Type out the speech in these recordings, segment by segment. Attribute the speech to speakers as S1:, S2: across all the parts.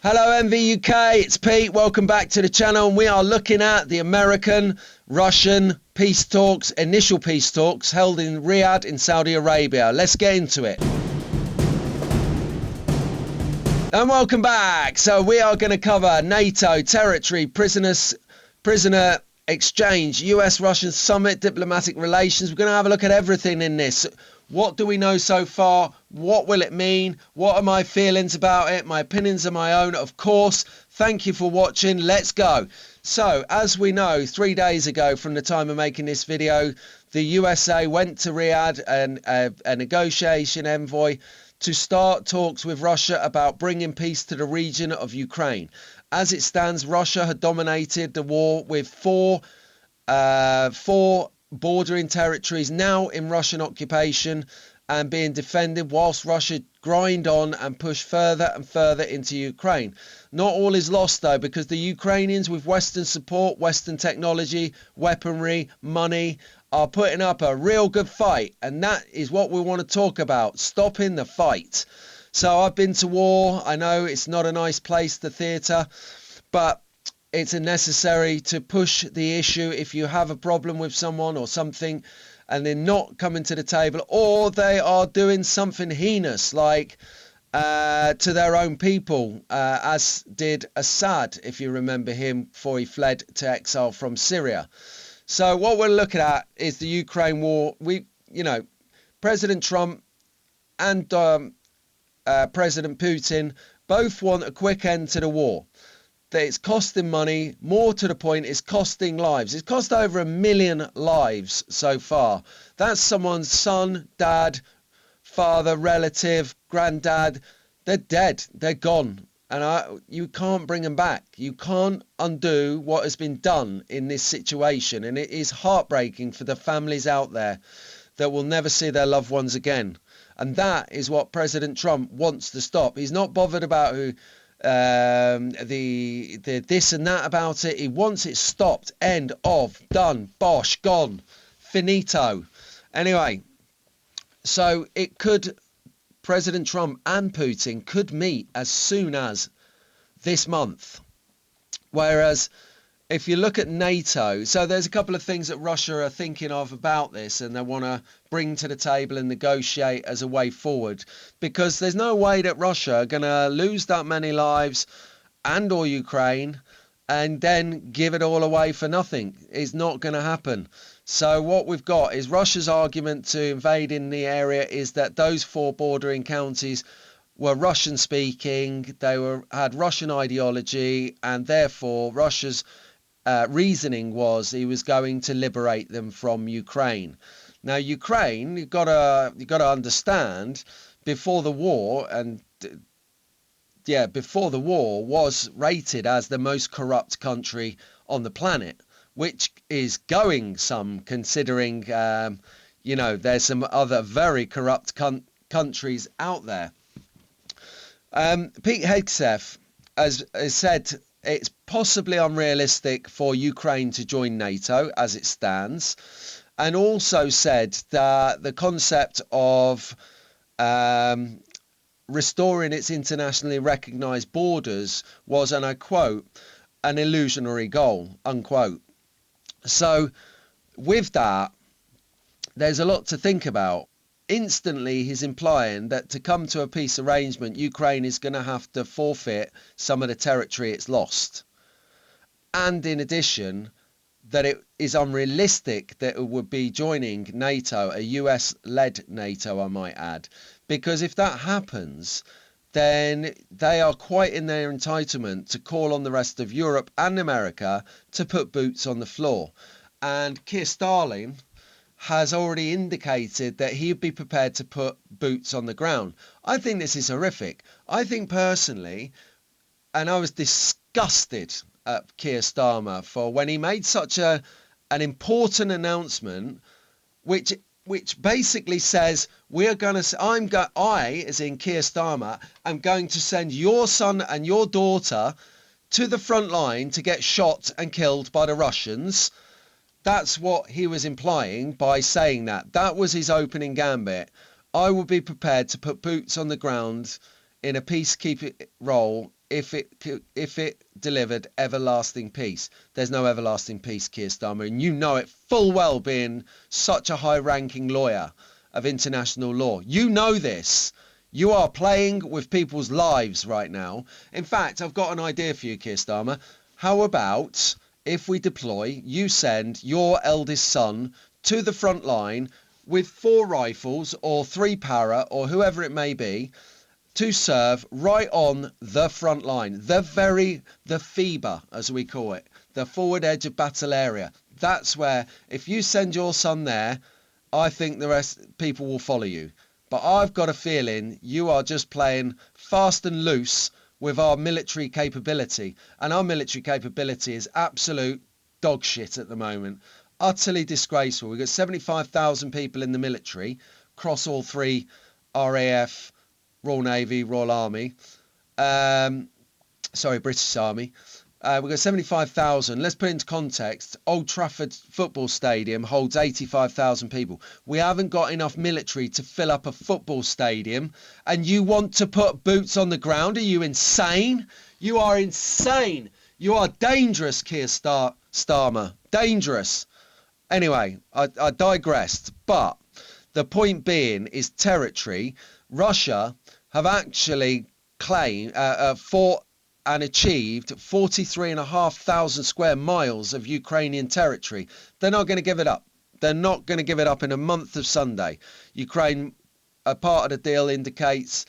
S1: Hello MVUK, it's Pete. Welcome back to the channel. And we are looking at the American-Russian peace talks, initial peace talks held in Riyadh in Saudi Arabia. Let's get into it. And welcome back. So we are going to cover NATO, territory, prisoner exchange, US-Russian summit, diplomatic relations. We're going to have a look at everything in this. What do we know so far? What will it mean? What are my feelings about it? My opinions are my own, of course. Thank you for watching. Let's go. So, as we know, 3 days ago from the time of making this video, the USA went to Riyadh and a negotiation envoy to start talks with Russia about bringing peace to the region of Ukraine. As it stands, Russia had dominated the war with four bordering territories now in Russian occupation and being defended, whilst Russia grind on and push further and further into Ukraine. Not all is lost though, because the Ukrainians, with Western support, Western technology, weaponry, money, are putting up a real good fight, and that is what we want to talk about, stopping the fight. So I've been to war. I know it's not a nice place, the theatre, but it's necessary to push the issue. If you have a problem with someone or something and they're not coming to the table, or they are doing something heinous like to their own people, as did Assad, if you remember him, before he fled to exile from Syria. So what we're looking at is the Ukraine war. President Trump and President Putin both want a quick end to the war. That it's costing money, more to the point, it's costing lives. It's cost over 1 million lives so far. That's someone's son, dad, father, relative, granddad. They're dead, they're gone, and you can't bring them back. You can't undo what has been done in this situation, and it is heartbreaking for the families out there that will never see their loved ones again. And that is what President Trump wants to stop. He's not bothered about who the this and that about it. He wants it stopped. End of. Done. Bosh. Gone. Finito. Anyway, so President Trump and Putin could meet as soon as this month. Whereas if you look at NATO, so there's a couple of things that Russia are thinking of about this, and they want to bring to the table and negotiate as a way forward, because there's no way that Russia are going to lose that many lives and or Ukraine and then give it all away for nothing. It's not going to happen. So what we've got is Russia's argument to invade in the area is that those four bordering counties were Russian speaking, had Russian ideology, and therefore Russia's reasoning was he was going to liberate them from Ukraine. Now Ukraine, you've got to understand, before the war, before the war, was rated as the most corrupt country on the planet, which is going some, considering there's some other very corrupt countries out there. Pete Hegseth has said it's possibly unrealistic for Ukraine to join NATO as it stands, and also said that the concept of restoring its internationally recognised borders was, and I quote, an illusionary goal, unquote. So with that, there's a lot to think about. Instantly, he's implying that to come to a peace arrangement, Ukraine is going to have to forfeit some of the territory it's lost. And in addition, that it is unrealistic that it would be joining NATO, a US-led NATO, I might add. Because if that happens, then they are quite in their entitlement to call on the rest of Europe and America to put boots on the floor. And Keir Starmer has already indicated that he'd be prepared to put boots on the ground. I think this is horrific. I think personally, and I was disgusted at Keir Starmer for when he made such an important announcement, which basically says I, as in Keir Starmer, am going to send your son and your daughter to the front line to get shot and killed by the Russians. That's what he was implying by saying that. That was his opening gambit. I will be prepared to put boots on the ground in a peacekeeping role if it delivered everlasting peace. There's no everlasting peace, Keir Starmer, and you know it full well, being such a high-ranking lawyer of international law. You know this. You are playing with people's lives right now. In fact, I've got an idea for you, Keir Starmer. How about if we deploy, you send your eldest son to the front line with 4 rifles or 3 para or whoever it may be, to serve right on the front line, the FEBA, as we call it, the forward edge of battle area. That's where, if you send your son there, I think the rest people will follow you. But I've got a feeling you are just playing fast and loose with our military capability. And our military capability is absolute dog shit at the moment. Utterly disgraceful. We've got 75,000 people in the military, across all 3 RAF, Royal Navy, Royal Army, British Army. We've got 75,000. Let's put it into context. Old Trafford Football Stadium holds 85,000 people. We haven't got enough military to fill up a football stadium, and you want to put boots on the ground? Are you insane? You are insane. You are dangerous, Keir Starmer. Dangerous. Anyway, I digressed. But the point being is territory. Russia have actually fought and achieved 43,500 square miles of Ukrainian territory. They're not going to give it up. They're not going to give it up in a month of Sunday. Ukraine, a part of the deal indicates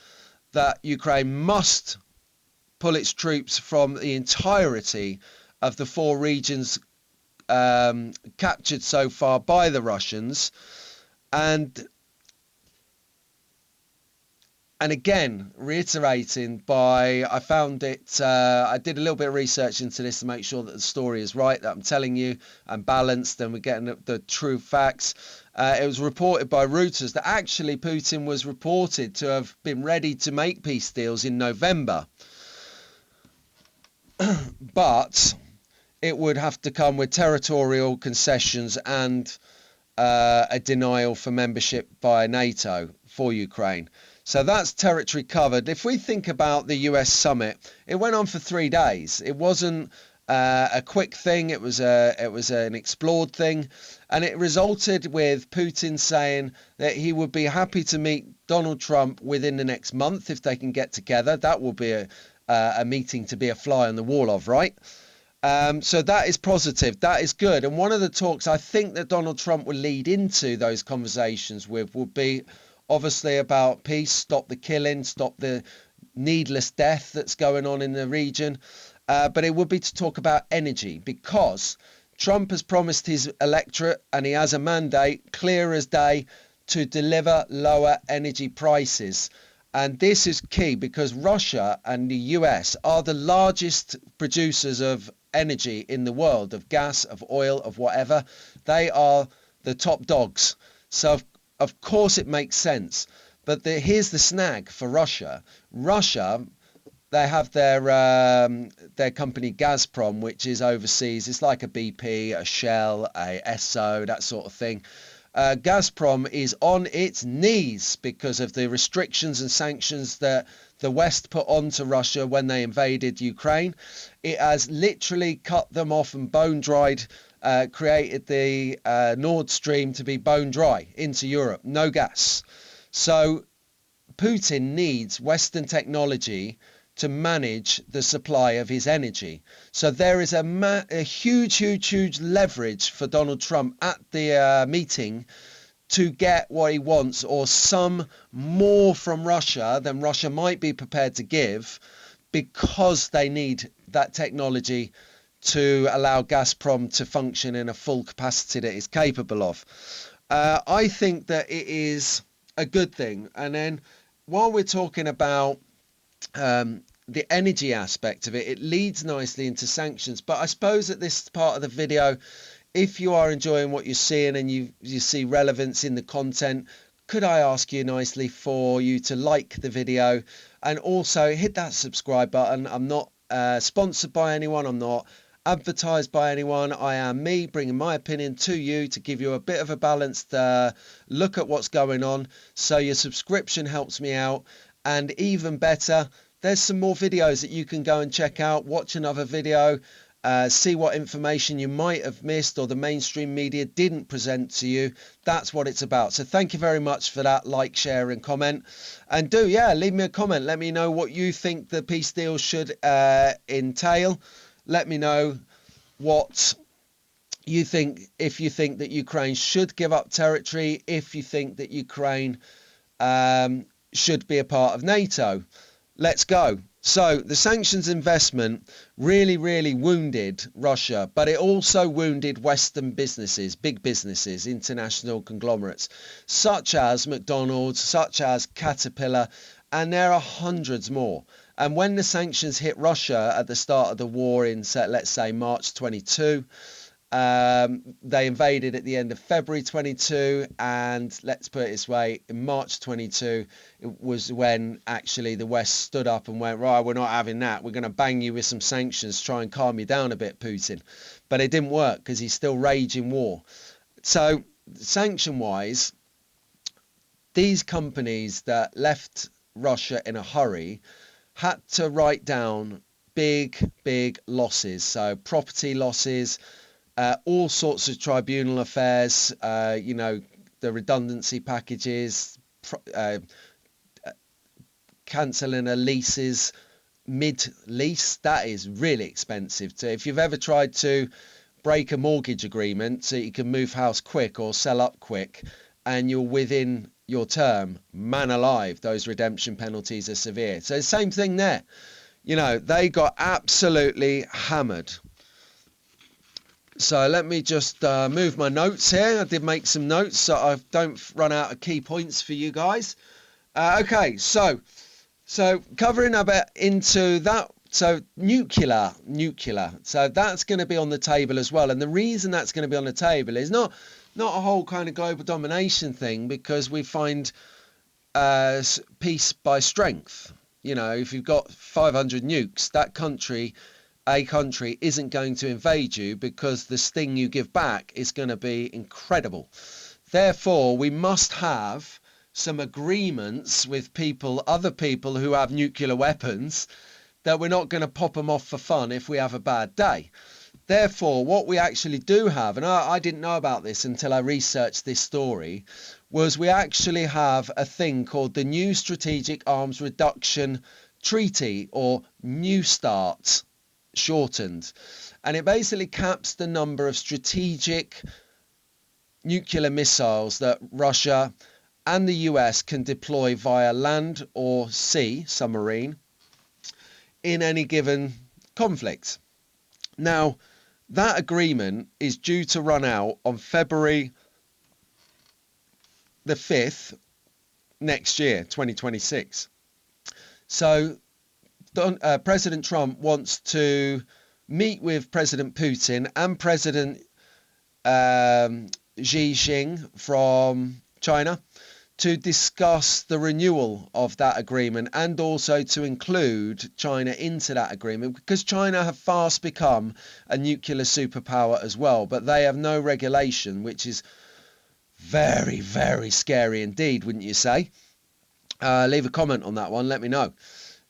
S1: that Ukraine must pull its troops from the entirety of the 4 regions captured so far by the Russians. And again, reiterating I found it, I did a little bit of research into this to make sure that the story is right, that I'm telling you, and balanced, and we're getting the true facts. It was reported by Reuters that actually Putin was reported to have been ready to make peace deals in November. But it would have to come with territorial concessions and a denial for membership by NATO for Ukraine. So that's territory covered. If we think about the US summit, it went on for 3 days. It wasn't a quick thing. It was an explored thing, and it resulted with Putin saying that he would be happy to meet Donald Trump within the next month if they can get together. That will be a meeting to be a fly on the wall of, right? So that is positive. That is good. And one of the talks I think that Donald Trump will lead into those conversations with will be obviously about peace, stop the killing, stop the needless death that's going on in the region. But it would be to talk about energy, because Trump has promised his electorate, and he has a mandate clear as day, to deliver lower energy prices. And this is key because Russia and the US are the largest producers of energy in the world, of gas, of oil, of whatever. They are the top dogs. So of course it makes sense. But here's the snag for Russia. Russia, they have their company Gazprom, which is overseas. It's like a BP, a Shell, a Esso, that sort of thing. Gazprom is on its knees because of the restrictions and sanctions that the West put onto Russia when they invaded Ukraine. It has literally cut them off and bone dried, created the Nord Stream to be bone dry into Europe, no gas. So Putin needs Western technology to manage the supply of his energy. So there is a huge leverage for Donald Trump at the meeting to get what he wants, or some more from Russia than Russia might be prepared to give, because they need that technology to allow Gazprom to function in a full capacity that it's capable of. I think that it is a good thing. And then while we're talking about the energy aspect of it, it leads nicely into sanctions. But I suppose at this part of the video, if you are enjoying what you're seeing and you see relevance in the content, could I ask you nicely for you to like the video and also hit that subscribe button. I'm not sponsored by anyone. I'm not advertised by anyone. I am me bringing my opinion to you to give you a bit of a balanced look at what's going on. So your subscription helps me out. And even better, there's some more videos that you can go and check out. Watch another video, see what information you might have missed or the mainstream media didn't present to you. That's what it's about. So thank you very much for that. Like, share and comment, and leave me a comment. Let me know what you think the peace deal should entail. Let me know what you think, if you think that Ukraine should give up territory, if you think that Ukraine should be a part of NATO. Let's go. So the sanctions investment really wounded Russia, but it also wounded Western businesses, big businesses, international conglomerates, such as McDonald's, such as Caterpillar, and there are hundreds more. And when the sanctions hit Russia at the start of the war in, let's say, March 22, they invaded at the end of February 22, and let's put it this way, in March 22 it was when actually the West stood up and went, right, we're not having that, we're going to bang you with some sanctions, try and calm you down a bit, Putin. But it didn't work because he's still raging war. So sanction wise, these companies that left Russia in a hurry had to write down big losses, so property losses, all sorts of tribunal affairs, the redundancy packages, cancelling a leases mid-lease. That is really expensive. So if you've ever tried to break a mortgage agreement so you can move house quick or sell up quick and you're within your term, man alive, those redemption penalties are severe. So same thing there. They got absolutely hammered. So let me just move my notes here. I did make some notes so I don't run out of key points for you guys. Okay, so covering a bit into that. So nuclear. So that's going to be on the table as well. And the reason that's going to be on the table is not a whole kind of global domination thing, because we find peace by strength. If you've got 500 nukes, a country isn't going to invade you, because the sting you give back is going to be incredible. Therefore, we must have some agreements with other people who have nuclear weapons, that we're not going to pop them off for fun if we have a bad day. Therefore, what we actually do have, and I didn't know about this until I researched this story, was we actually have a thing called the New Strategic Arms Reduction Treaty, or New START shortened, and it basically caps the number of strategic nuclear missiles that Russia and the US can deploy via land or sea, submarine, in any given conflict. Now, that agreement is due to run out on February the 5th next year, 2026. So President Trump wants to meet with President Putin and President Xi Jinping from China to discuss the renewal of that agreement, and also to include China into that agreement, because China have fast become a nuclear superpower as well, but they have no regulation, which is very scary indeed, wouldn't you say? Leave a comment on that one, let me know.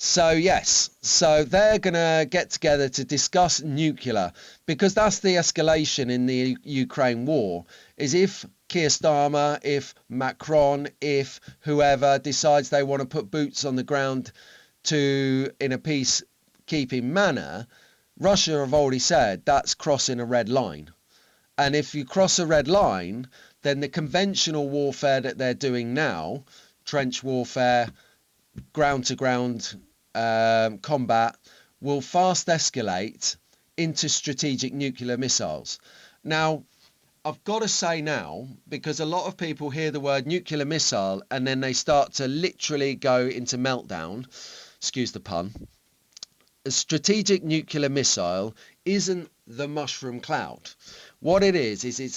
S1: So yes, so they're going to get together to discuss nuclear, because that's the escalation in the Ukraine war, is if Keir Starmer, if Macron, if whoever decides they want to put boots on the ground in a peacekeeping manner, Russia have already said that's crossing a red line. And if you cross a red line, then the conventional warfare that they're doing now, trench warfare, ground-to-ground combat, will fast escalate into strategic nuclear missiles. Now, I've got to say now, because a lot of people hear the word nuclear missile and then they start to literally go into meltdown, excuse the pun. A strategic nuclear missile isn't the mushroom cloud. What it is it's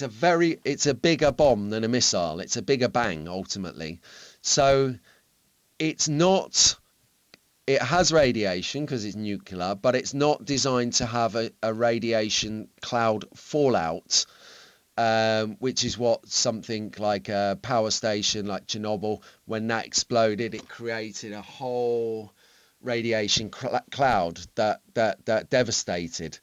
S1: a bigger bomb than a missile. It's a bigger bang, ultimately. So it has radiation because it's nuclear, but it's not designed to have a radiation cloud fallout, which is what something like a power station like Chernobyl, when that exploded, it created a whole radiation cloud that devastated.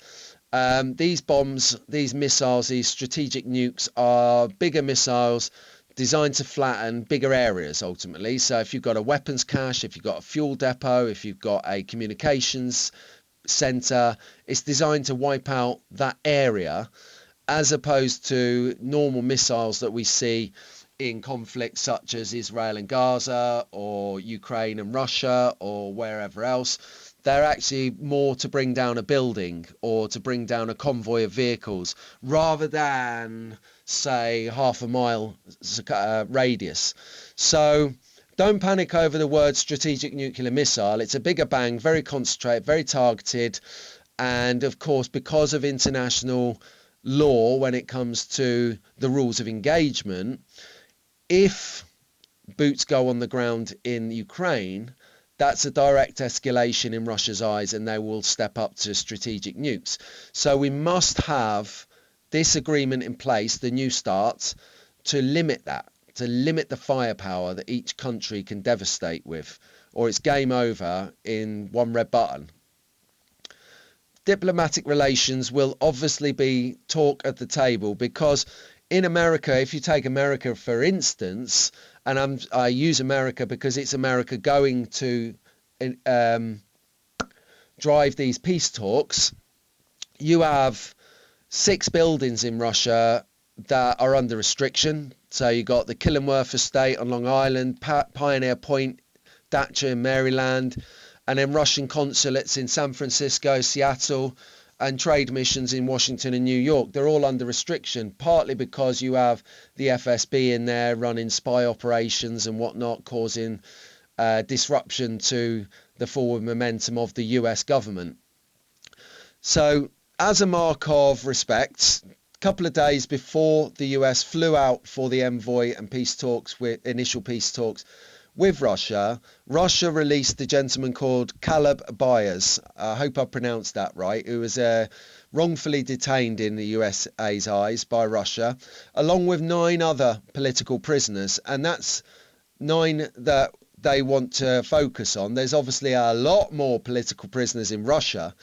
S1: These bombs, these missiles, these strategic nukes are bigger missiles designed to flatten bigger areas ultimately. So if you've got a weapons cache, if you've got a fuel depot, if you've got a communications center, it's designed to wipe out that area, as opposed to normal missiles that we see in conflicts such as Israel and Gaza or Ukraine and Russia or wherever else. They're actually more to bring down a building or to bring down a convoy of vehicles rather than, say, half a mile radius. So don't panic over the word strategic nuclear missile. It's a bigger bang, very concentrated, very targeted. And of course, because of international law when it comes to the rules of engagement, if boots go on the ground in Ukraine, that's a direct escalation in Russia's eyes, and they will step up to strategic nukes. So we must have this agreement in place, the New START, to limit that, to limit the firepower that each country can devastate with, or it's game over in one red button. Diplomatic relations will obviously be talk at the table, because in America, if you take America for instance, and I use America because it's America going to drive these peace talks, you have 6 buildings in Russia that are under restriction. So you got the Killingworth estate on Long Island, Pioneer Point, Datcha in Maryland, and then Russian consulates in San Francisco, Seattle, and trade missions in Washington and New York. They're all under restriction, partly because you have the FSB in there running spy operations and whatnot, causing disruption to the forward momentum of the US government. So as a mark of respect, a couple of days before the US flew out for the envoy and peace talks, with initial peace talks with Russia, Russia released a gentleman called Caleb Abayas, I hope I pronounced that right, who was wrongfully detained in the USA's eyes by Russia, along with 9 other political prisoners. And that's 9 that they want to focus on. There's obviously a lot more political prisoners in Russia,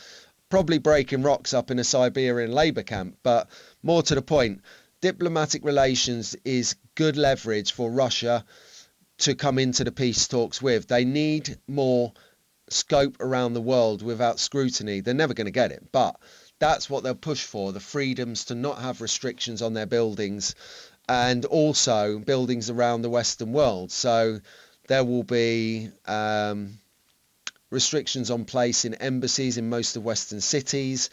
S1: probably breaking rocks up in a Siberian labor camp. But more to the point, diplomatic relations is good leverage for Russia to come into the peace talks with. They need more scope around the world without scrutiny. They're never going to get it, but that's what they'll push for, the freedoms to not have restrictions on their buildings, and also buildings around the Western world. So there will be restrictions on place in embassies in most of Western cities.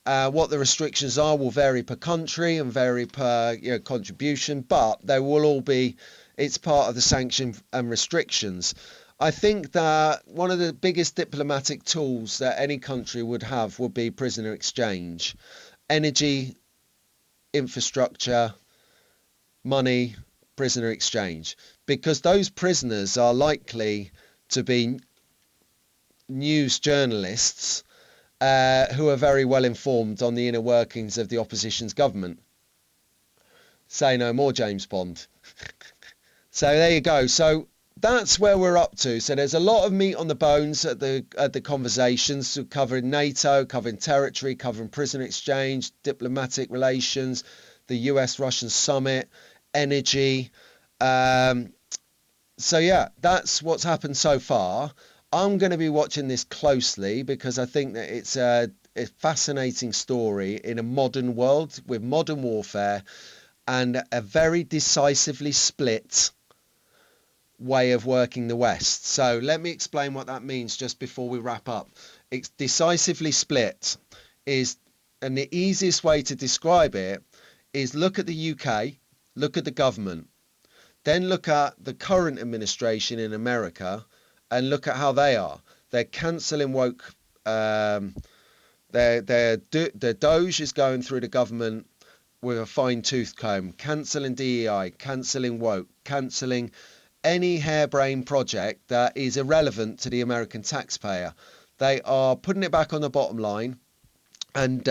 S1: What the restrictions are will vary per country and vary per contribution, but they will all be, it's part of the sanction and restrictions. I think that one of the biggest diplomatic tools that any country would have would be prisoner exchange. Energy, infrastructure, money, prisoner exchange. Because those prisoners are likely to be news journalists who are very well informed on the inner workings of the opposition's government. Say no more, James Bond. So there you go. So that's where we're up to. So there's a lot of meat on the bones at the conversations, covering NATO, covering territory, covering prisoner exchange, diplomatic relations, the US-Russian summit, energy. So yeah, that's what's happened so far. I'm going to be watching this closely because I think that it's a fascinating story in a modern world with modern warfare and a very decisively split way of working the West. So let me explain what that means just before we wrap up. It's decisively split is, and the easiest way to describe it is look at the UK, look at the government, then look at the current administration in America and look at how they are. They're cancelling woke. The Doge is going through the government with a fine-tooth comb, cancelling DEI, cancelling woke, cancelling any harebrained project that is irrelevant to the American taxpayer. They are putting it back on the bottom line, and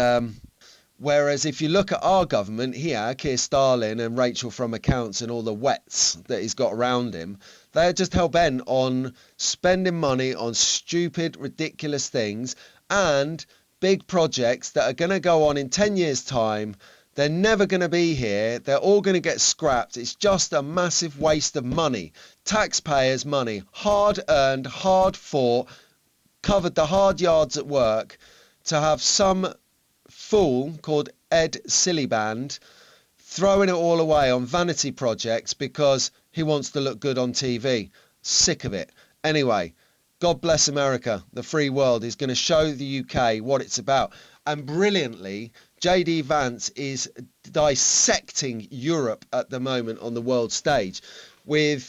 S1: Whereas if you look at our government here, Keir Starlin and Rachel from Accounts and all the wets that he's got around him, they're just hell-bent on spending money on stupid, ridiculous things and big projects that are going to go on in 10 years' time. They're never going to be here. They're all going to get scrapped. It's just a massive waste of money. Taxpayers' money, hard-earned, hard-fought, covered the hard yards at work to have some fool called Ed Siliband throwing it all away on vanity projects because he wants to look good on TV. Sick of it. Anyway, God bless America. The free world is going to show the UK what it's about. And brilliantly, JD Vance is dissecting Europe at the moment on the world stage with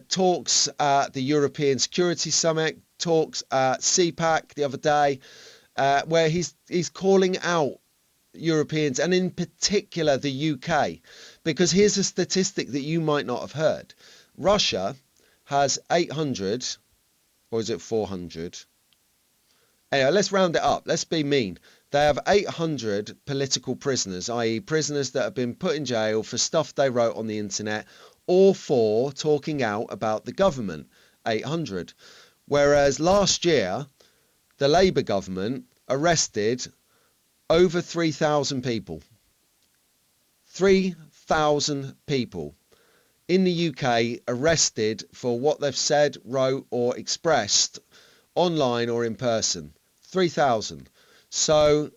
S1: talks at the European Security Summit, talks at CPAC the other day, where he's calling out Europeans and in particular the UK, because here's a statistic that you might not have heard. Russia has 800, or is it 400? Anyway, let's round it up. Let's be mean. They have 800 political prisoners, i.e. prisoners that have been put in jail for stuff they wrote on the internet or for talking out about the government. 800. Whereas last year, the Labour government arrested over 3,000 people. 3,000 people in the UK arrested for what they've said, wrote or expressed online or in person. 3,000. So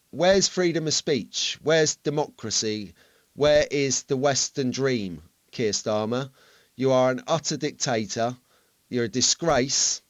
S1: where's freedom of speech? Where's democracy? Where is the Western dream, Keir Starmer? You are an utter dictator. You're a disgrace.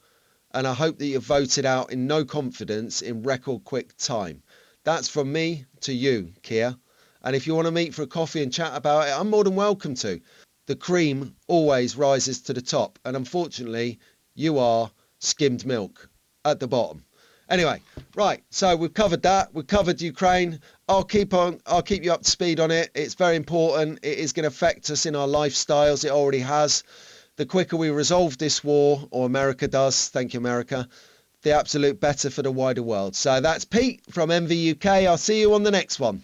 S1: And I hope that you're voted out in no confidence in record quick time. That's from me to you, Keir. And if you want to meet for a coffee and chat about it, I'm more than welcome to. The cream always rises to the top. And unfortunately, you are skimmed milk at the bottom. Anyway, right, so we've covered that. We've covered Ukraine. I'll keep you up to speed on it. It's very important. It is going to affect us in our lifestyles. It already has. The quicker we resolve this war, or America does, thank you, America, the absolute better for the wider world. So that's Pete from MV UK. I'll see you on the next one.